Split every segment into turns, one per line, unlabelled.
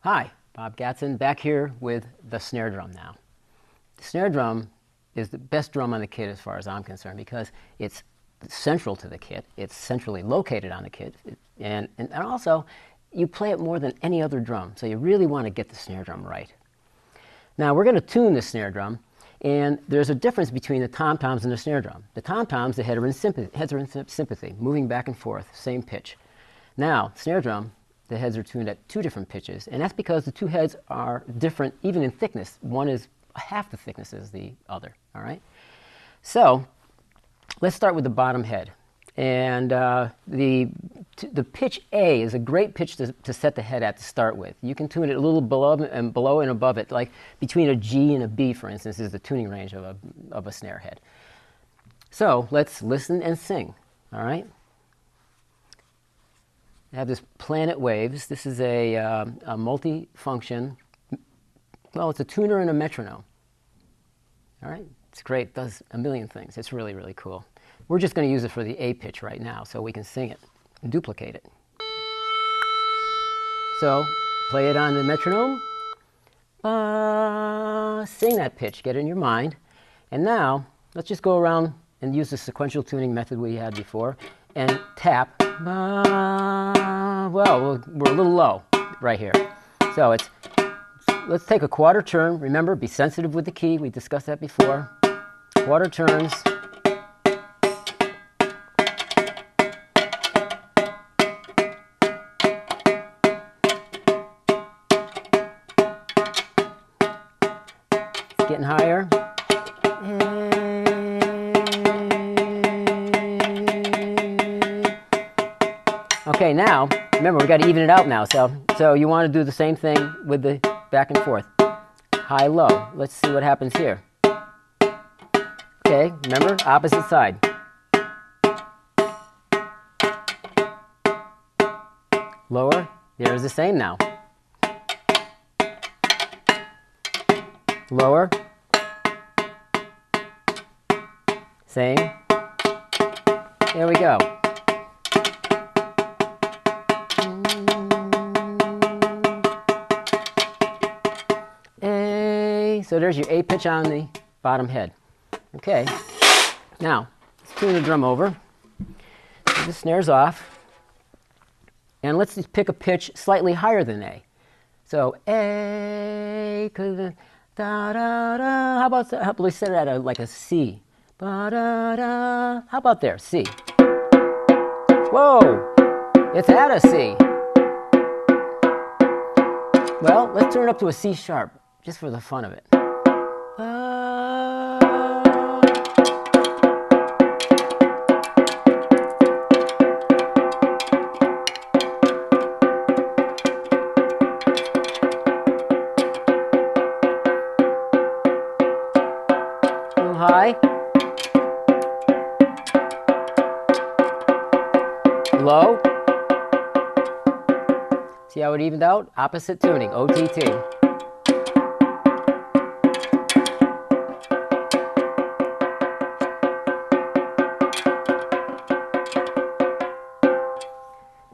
Hi, Bob Gatzen back here with the snare drum now. The snare drum is the best drum on the kit as far as I'm concerned because it's central to the kit. It's centrally located on the kit. And also, you play it more than any other drum, so you really want to get the snare drum right. Now, we're going to tune the snare drum, and there's a difference between the tom-toms and the snare drum. The tom-toms, the heads are in sympathy, moving back and forth, same pitch. Now, snare drum, the heads are tuned at two different pitches, and that's because the two heads are different even in thickness. One is half the thickness as the other, all right? So, let's start with the bottom head. And the pitch A is a great pitch to set the head at to start with. You can tune it a little below and above it, like between a G and a B, for instance, is the tuning range of a snare head. So, let's listen and sing, all right? I have this Planet Waves. This is a multi-function, well, it's a tuner and a metronome. All right, it's great, it does a million things. It's really, really cool. We're just going to use it for the A pitch right now so we can sing it and duplicate it. So, play it on the metronome. Sing that pitch, get it in your mind. And now, let's just go around and use the sequential tuning method we had before and tap. Well, we're a little low right here. So let's take a quarter turn. Remember, be sensitive with the key. We discussed that before. Quarter turns. It's getting higher. Okay, now, remember, we've got to even it out now. So you want to do the same thing with the back and forth. High, low. Let's see what happens here. Okay, remember, opposite side. Lower, there's the same now. Lower. Same. There we go. So there's your A pitch on the bottom head. Okay, now let's tune the drum over. The snare's off. And let's just pick a pitch slightly higher than A. So A, da da da. How about we set it at like a C? Ba da da. How about there? C. Whoa, it's at a C. Well, let's turn it up to a C sharp, just for the fun of it. A little high. Low. See how it evened out? Opposite tuning, OTT.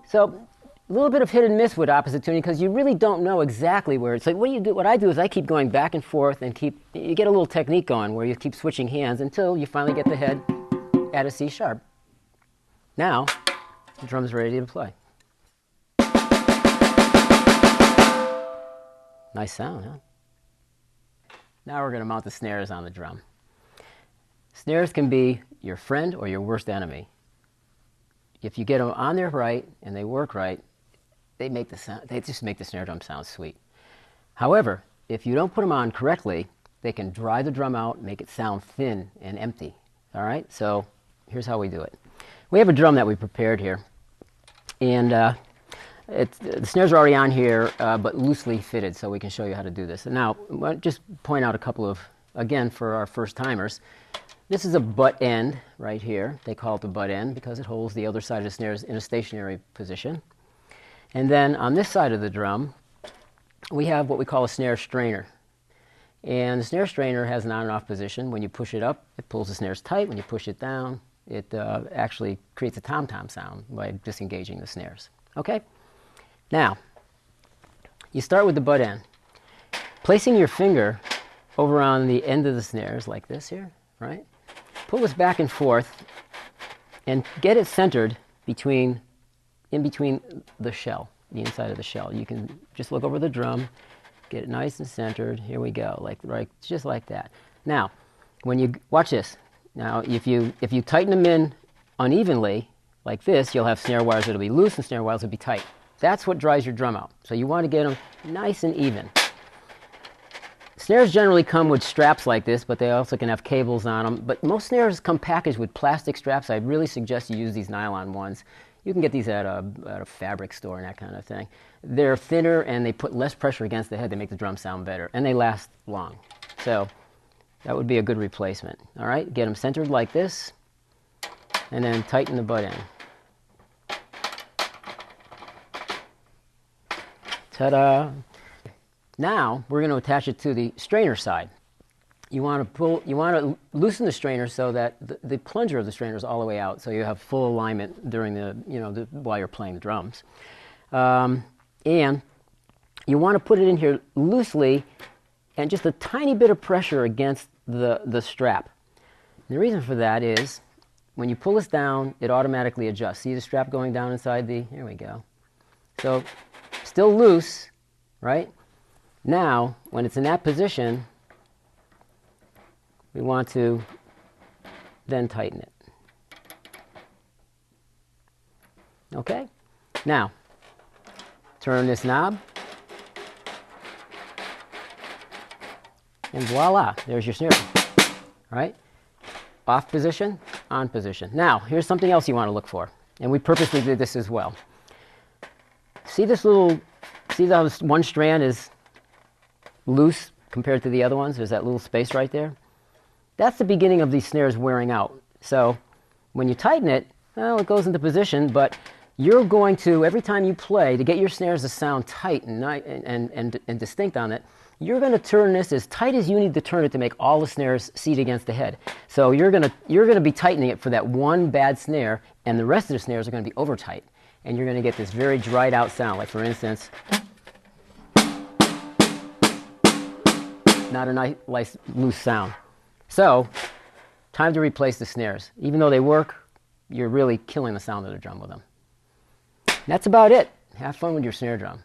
So, a little bit of hit and miss with opposite tuning because you really don't know exactly where it's like. What I do is I keep going back and forth and you get a little technique going where you keep switching hands until you finally get the head at a C sharp. Now, the drum's ready to play. Nice sound, huh? Now we're going to mount the snares on the drum. Snares can be your friend or your worst enemy. If you get them on there right and they work right, they just make the snare drum sound sweet. However, if you don't put them on correctly, they can dry the drum out, make it sound thin and empty. All right? So here's how we do it. We have a drum that we prepared here. And the snares are already on here, but loosely fitted, so we can show you how to do this. And now, I'll just point out a couple of, again, for our first-timers. This is a butt end right here. They call it the butt end because it holds the other side of the snares in a stationary position. And then on this side of the drum, we have what we call a snare strainer. And the snare strainer has an on and off position. When you push it up, it pulls the snares tight. When you push it down, it actually creates a tom-tom sound by disengaging the snares. Okay? Now, you start with the butt end. Placing your finger over on the end of the snares like this here, right? Pull this back and forth and get it centered in between the shell, the inside of the shell. You can just look over the drum, get it nice and centered. Here we go, right, just like that. Now, when you watch this. Now, if you tighten them in unevenly like this, you'll have snare wires that'll be loose and snare wires that'll be tight. That's what dries your drum out. So you want to get them nice and even. Snares generally come with straps like this, but they also can have cables on them. But most snares come packaged with plastic straps. I really suggest you use these nylon ones. You can get these at a fabric store and that kind of thing. They're thinner and they put less pressure against the head. They make the drum sound better, and they last long. So that would be a good replacement. All right, get them centered like this, and then tighten the butt end. Ta-da! Now we're going to attach it to the strainer side. You want to loosen the strainer so that the plunger of the strainer is all the way out, so you have full alignment during while you're playing the drums. And you want to put it in here loosely, and just a tiny bit of pressure against the strap. And the reason for that is when you pull this down, it automatically adjusts. See the strap going down inside here we go. So still loose, right? Now, when it's in that position, we want to then tighten it. Okay? Now, turn this knob, and voila, there's your snare. All right? Off position, on position. Now, here's something else you want to look for, and we purposely did this as well. See how this one strand is loose compared to the other ones? There's that little space right there. That's the beginning of these snares wearing out. So when you tighten it, well, it goes into position, but you're going to, every time you play, to get your snares to sound tight and distinct on it, you're going to turn this as tight as you need to turn it to make all the snares seat against the head. So you're going to be tightening it for that one bad snare, and the rest of the snares are going to be over tight. And you're going to get this very dried out sound. Like, for instance, not a nice loose sound. So, time to replace the snares. Even though they work, you're really killing the sound of the drum with them. That's about it. Have fun with your snare drum.